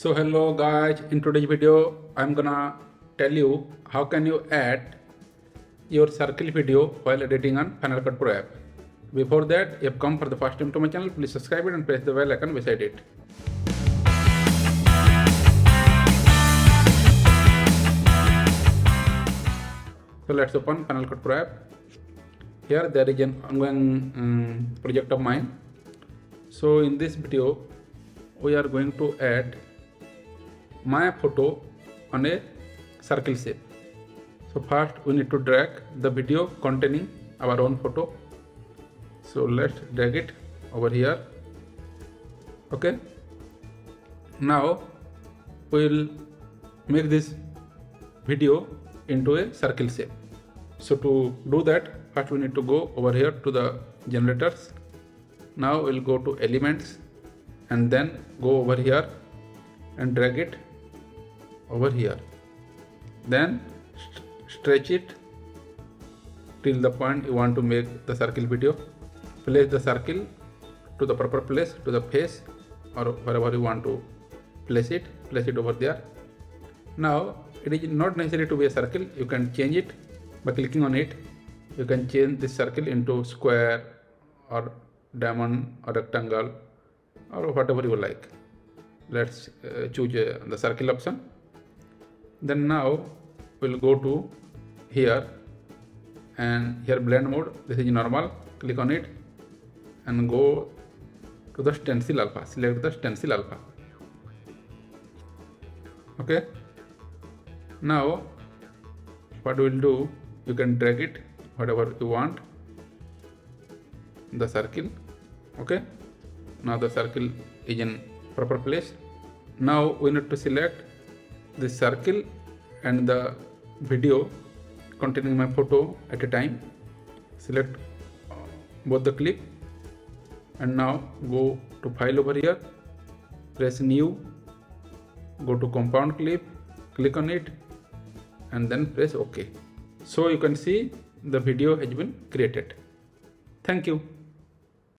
So hello guys, in today's video I'm gonna tell you how can you add your circle video while editing on Final Cut Pro app. Before that, if you have come for the first time to my channel, please subscribe it and press the bell icon beside it. So let's open Final Cut Pro app. Here there is an ongoing project of mine. So in this video we are going to add my photo on a circle shape. So first we need to drag the video containing our own photo. So let's drag it over here. Okay. Now we will make this video into a circle shape. So to do that, first we need to go over here to the generators. Now we'll go to elements and then go over here and drag it over here. Then stretch it till the point you want to make the circle video. Place the circle to the proper place, to the face or wherever you want to place it over there. Now it is not necessary to be a circle. You can change it by clicking on it. You can change this circle into square or diamond or rectangle or whatever you like. Let's choose the circle option. Then now we'll go to here, and here blend mode, this is normal. Click on it and go to the stencil alpha. Select the stencil alpha. Okay. Now what we'll do, you can drag it whatever you want, the circle. Okay. Now the circle is in proper place. Now we need to select this circle and the video containing my photo at a time. Select both the clip and now go to file over here, press new, go to compound clip, click on it and then press OK. So you can see the video has been created. Thank you.